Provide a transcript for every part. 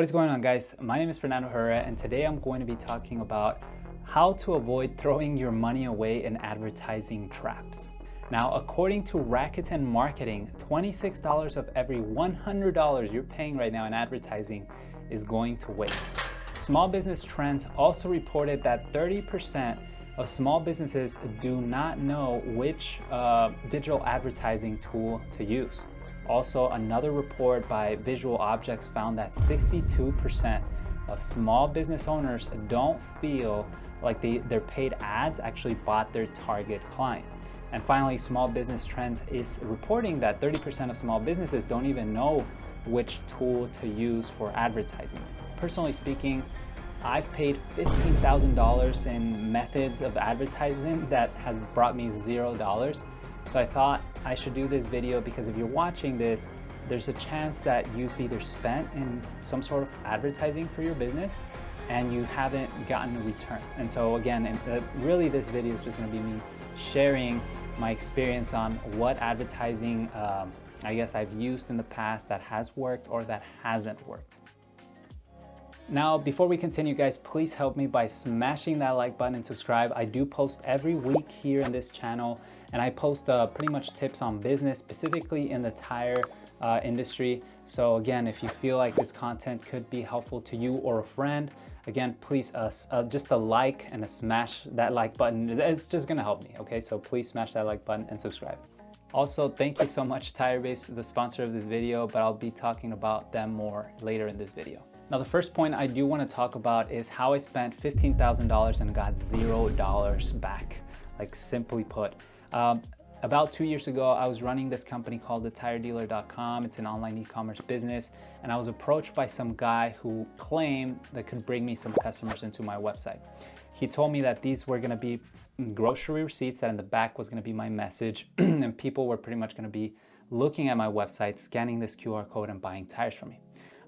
What is going on, guys? My name is Fernando Herrera, and today I'm going to be talking about how to avoid throwing your money away in advertising traps. Now, according to Rakuten Marketing, $26 of every $100 you're paying right now in advertising is going to waste. Small Business Trends also reported that 30% of small businesses do not know which digital advertising tool to use. Also, another report by Visual Objects found that 62% of small business owners don't feel like their paid ads actually bought their target client. And finally, Small Business Trends is reporting that 30% of small businesses don't even know which tool to use for advertising. Personally speaking, I've paid $15,000 in methods of advertising that has brought me $0. So I thought I should do this video because if you're watching this, there's a chance that you've either spent in some sort of advertising for your business and you haven't gotten a return. And so again, really this video is just gonna be me sharing my experience on what advertising I guess I've used in the past that has worked or that hasn't worked. Now, before we continue, guys, please help me by smashing that like button and subscribe. I do post every week here in this channel, and I post pretty much tips on business, specifically in the tire industry. So again, if you feel like this content could be helpful to you or a friend, again, please just a like and a smash that like button. It's just gonna help me, okay? So please smash that like button and subscribe. Also, thank you so much, TireBase, the sponsor of this video, but I'll be talking about them more later in this video. Now, the first point I do want to talk about is how I spent $15,000 and got $0 back. Like, simply put, about 2 years ago, I was running this company called thetiredealer.com. It's an online e-commerce business, and I was approached by some guy who claimed that could bring me some customers into my website. He told me that these were going to be grocery receipts, that in the back was going to be my message, and people were pretty much going to be looking at my website, scanning this QR code, and buying tires from me.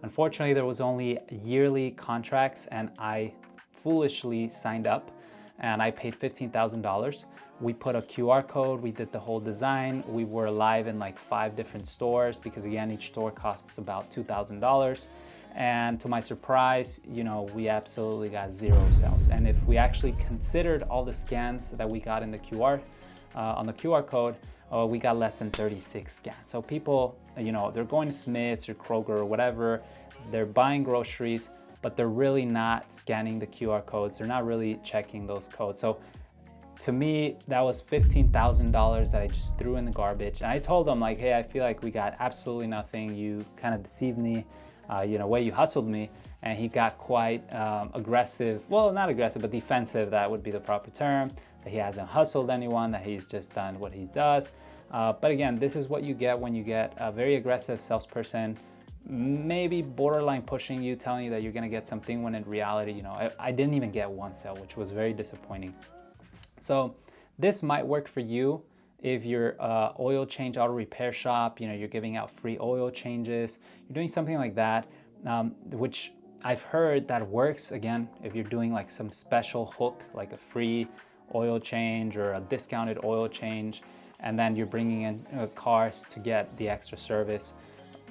Unfortunately, there was only yearly contracts, and I foolishly signed up, and I paid $15,000. We put a QR code, we did the whole design. We were live in like 5 different stores because again, each store costs about $2,000. And to my surprise, you know, we absolutely got 0 sales. And if we actually considered all the scans that we got in the on the QR code, we got less than 36 scans. So people, you know, they're going to Smith's or Kroger or whatever, they're buying groceries, but they're really not scanning the QR codes. They're not really checking those codes. So to me, that was $15,000 that I just threw in the garbage. And I told them like, hey, I feel like we got absolutely nothing. You kind of deceived me, you know, way you hustled me. And he got quite aggressive, well, not aggressive, but defensive, that would be the proper term, that he hasn't hustled anyone, that he's just done what he does. But again, this is what you get when you get a very aggressive salesperson, maybe borderline pushing you, telling you that you're gonna get something when in reality, you know, I didn't even get 1 sale, which was very disappointing. So this might work for you if you're oil change auto repair shop, you know, you're giving out free oil changes, you're doing something like that, which I've heard that works, again, if you're doing like some special hook, like a free oil change or a discounted oil change, and then you're bringing in cars to get the extra service.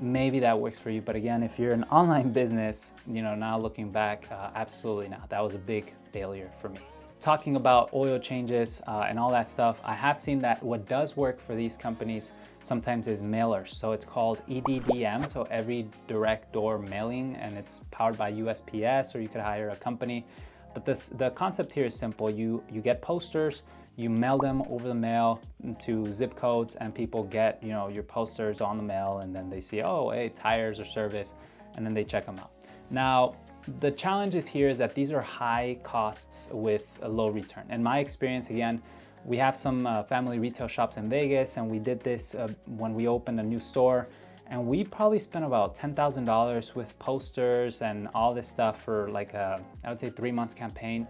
Maybe that works for you. But again, if you're an online business, you know, now looking back, absolutely not. That was a big failure for me. Talking about oil changes and all that stuff, I have seen that what does work for these companies sometimes is mailers. So it's called EDDM, so every direct door mailing, and it's powered by USPS, or you could hire a company. But the concept here is simple. You get posters, you mail them over the mail to zip codes, and people get, you know, your posters on the mail, and then they see, oh, hey, tires or service, and then they check them out. Now, the challenge is here is that these are high costs with a low return. In my experience, again, we have some family retail shops in Vegas, and we did this when we opened a new store, and we probably spent about $10,000 with posters and all this stuff for like a, I would say 3 months campaign.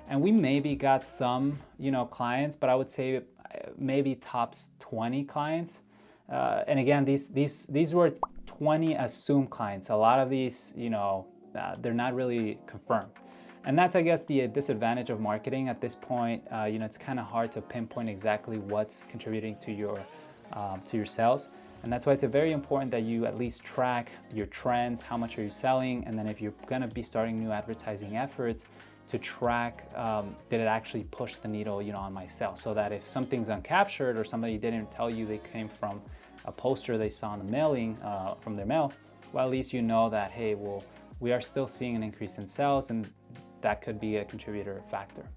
And we maybe got some, you know, clients, but I would say maybe tops 20 clients. And again, these were 20 assumed clients. A lot of these, you know, they're not really confirmed. And that's, I guess, the disadvantage of marketing at this point. You know, it's kind of hard to pinpoint exactly what's contributing to your sales. And that's why it's very important that you at least track your trends, how much are you selling, and then if you're gonna be starting new advertising efforts, to track did it actually push the needle, on my sales, so that if something's uncaptured or somebody didn't tell you they came from a poster they saw in the mailing from their mail, well, at least you know that, hey, well, we are still seeing an increase in sales, and that could be a contributor factor.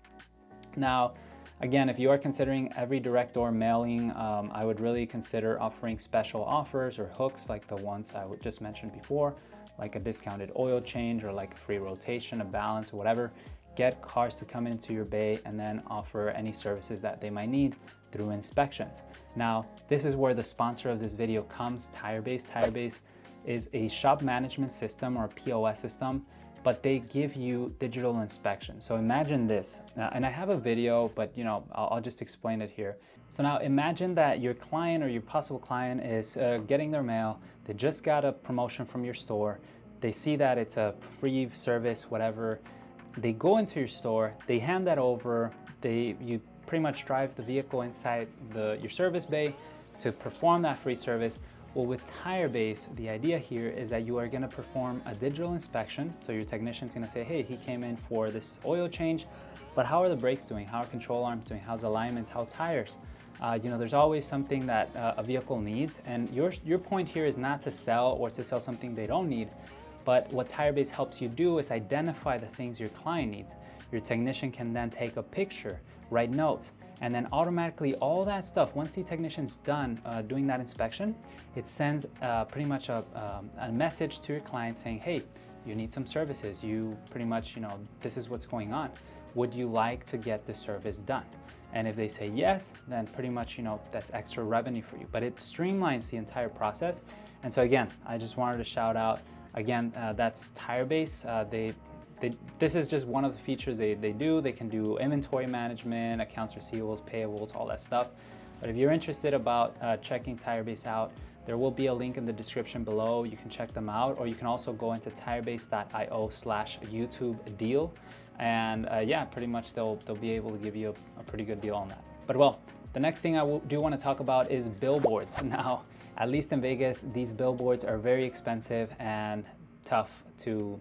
Now, again, if you are considering every direct door mailing, I would really consider offering special offers or hooks like the ones I just mentioned before, like a discounted oil change or like a free rotation, a balance, or whatever. Get cars to come into your bay and then offer any services that they might need through inspections. Now, this is where the sponsor of this video comes, TireBase. TireBase is a shop management system or a POS system, but they give you digital inspection. So imagine this, and I have a video, but I'll just explain it here. So now imagine that your client or your possible client is getting their mail. They just got a promotion from your store. They see that it's a free service, whatever. They go into your store, they hand that over, you pretty much drive the vehicle inside your service bay to perform that free service. Well, with TireBase, the idea here is that you are gonna perform a digital inspection. So your technician's gonna say, hey, he came in for this oil change, but how are the brakes doing? How are control arms doing? How's alignments? How tires? There's always something that a vehicle needs, and your point here is not to sell or to sell something they don't need. But what TireBase helps you do is identify the things your client needs. Your technician can then take a picture, write notes, and then automatically all that stuff, once the technician's done doing that inspection, it sends pretty much a message to your client saying, hey, you need some services. You pretty much, this is what's going on. Would you like to get the service done? And if they say yes, then pretty much, that's extra revenue for you. But it streamlines the entire process. And so again, I just wanted to shout out, again, that's TireBase. This is just one of the features they do. They can do inventory management, accounts receivables, payables, all that stuff. But if you're interested about checking TireBase out, there will be a link in the description below. You can check them out, or you can also go into tirebase.io/YouTube deal. And yeah, pretty much they'll be able to give you a pretty good deal on that. But well, the next thing I do want to talk about is billboards. Now, at least in Vegas, these billboards are very expensive and tough to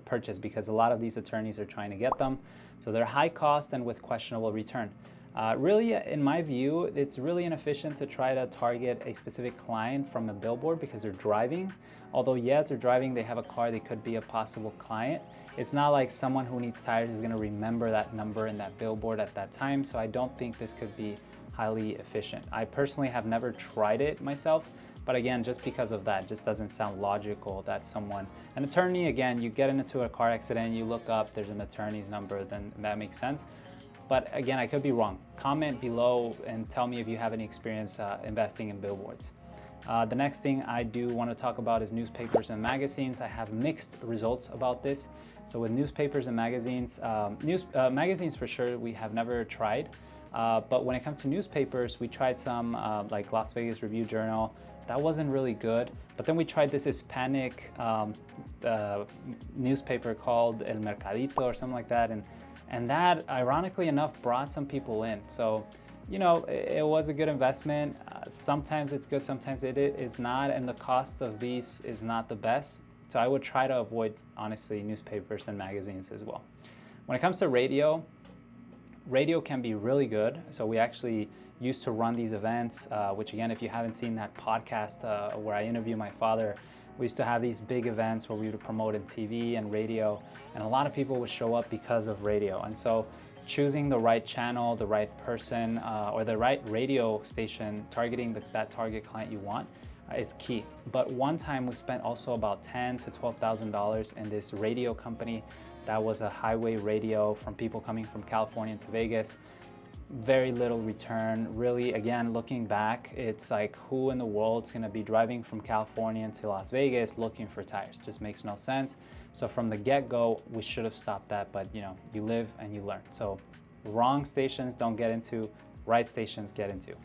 purchase, because a lot of these attorneys are trying to get them. So they're high cost and with questionable return. Really, in my view, it's really inefficient to try to target a specific client from a billboard because they're driving. Although yes, they're driving, they have a car, they could be a possible client. It's not like someone who needs tires is gonna remember that number in that billboard at that time. So I don't think this could be highly efficient. I personally have never tried it myself, but again, just because of that, it just doesn't sound logical that an attorney, again, you get into a car accident, you look up, there's an attorney's number, then that makes sense. But again, I could be wrong. Comment below and tell me if you have any experience investing in billboards. The next thing I do want to talk about is newspapers and magazines. I have mixed results about this. So with newspapers and magazines, magazines for sure we have never tried. But when it comes to newspapers, we tried some like Las Vegas Review Journal. That wasn't really good. But then we tried this Hispanic newspaper called El Mercadito or something like that. And that, ironically enough, brought some people in. So, it was a good investment. Sometimes it's good, sometimes it is not. And the cost of these is not the best. So I would try to avoid, honestly, newspapers and magazines as well. When it comes to radio can be really good. So we actually used to run these events, which again, if you haven't seen that podcast where I interview my father, we used to have these big events where we would promote in TV and radio, and a lot of people would show up because of radio. And so choosing the right channel, the right person, or the right radio station, targeting that target client you want is key. But one time we spent also about $10,000 to $12,000 in this radio company. That was a highway radio from people coming from California to Vegas. Very little return. Really, again, looking back, it's like, who in the world's gonna be driving from California to Las Vegas looking for tires? Just makes no sense. So from the get-go, we should have stopped that, but you live and you learn. So wrong stations don't get into, right stations get into.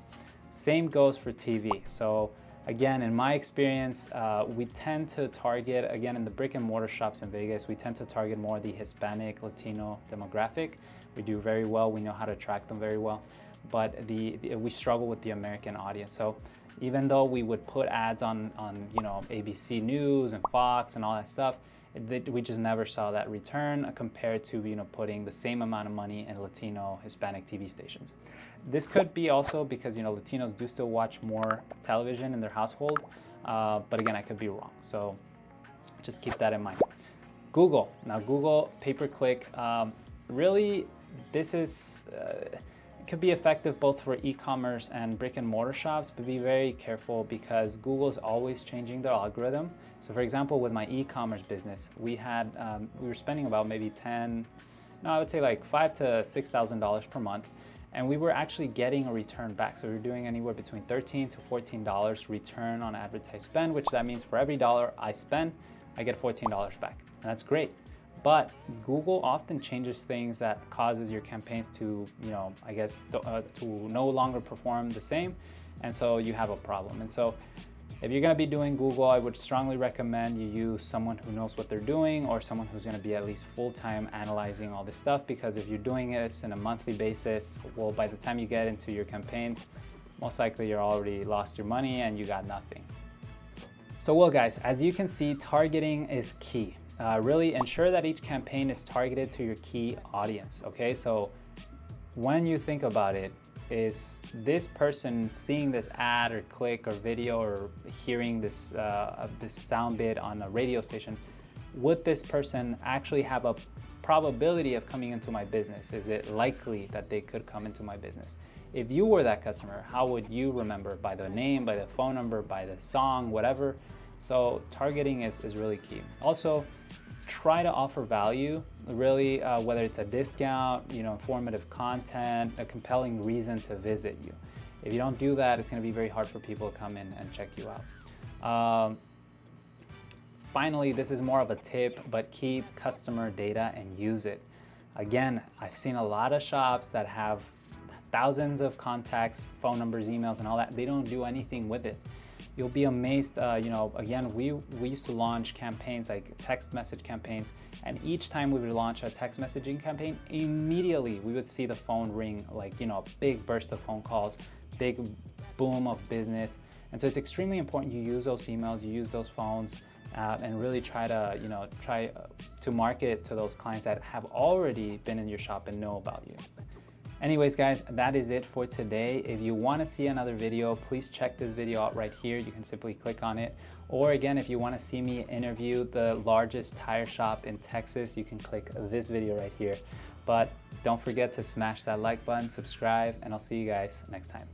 Same goes for TV. So again, in my experience, we tend to target, again, in the brick and mortar shops in Vegas, we tend to target more the Hispanic, Latino demographic. We do very well, we know how to track them very well, but we struggle with the American audience. So Even though we would put ads on you know, ABC News and Fox and all that stuff, we just never saw that return compared to, you know, putting the same amount of money in Latino, Hispanic TV stations. This could be also because, you know, Latinos do still watch more television in their household, but again, I could be wrong. So just keep that in mind. Google. Now, Google pay-per-click, really, this is, it could be effective both for e-commerce and brick and mortar shops, but be very careful because Google's always changing their algorithm. So for example, with my e-commerce business, we were spending about maybe I would say like $5,000 to $6,000 per month. And we were actually getting a return back. So we were doing anywhere between $13 to $14 return on advertised spend, which that means for every dollar I spend, I get $14 back. And that's great. But Google often changes things that causes your campaigns to, you know, I guess, to no longer perform the same. And so you have a problem. And so if you're gonna be doing Google, I would strongly recommend you use someone who knows what they're doing or someone who's gonna be at least full-time analyzing all this stuff, because if you're doing this in a monthly basis, well, by the time you get into your campaigns, most likely you're already lost your money and you got nothing. So well guys, as you can see, targeting is key. Really ensure that each campaign is targeted to your key audience, okay? So when you think about it, is this person seeing this ad or click or video or hearing this sound bit on a radio station, would this person actually have a probability of coming into my business? Is it likely that they could come into my business? If you were that customer, how would you remember? By the name, by the phone number, by the song, whatever. So targeting is really key. Also, try to offer value, really, whether it's a discount, you know, informative content, a compelling reason to visit you. If you don't do that, it's going to be very hard for people to come in and check you out. Finally, this is more of a tip, but keep customer data and use it. Again, I've seen a lot of shops that have thousands of contacts, phone numbers, emails, and all that. They don't do anything with it. You'll be amazed, you know, again, we used to launch campaigns like text message campaigns, and each time we would launch a text messaging campaign, immediately we would see the phone ring, like, you know, a big burst of phone calls, big boom of business. And so it's extremely important you use those emails, you use those phones, and really try to, you know, to market to those clients that have already been in your shop and know about you. Anyways, guys, that is it for today. If you want to see another video, please check this video out right here. You can simply click on it. Or again, if you want to see me interview the largest tire shop in Texas, you can click this video right here. But don't forget to smash that like button, subscribe, and I'll see you guys next time.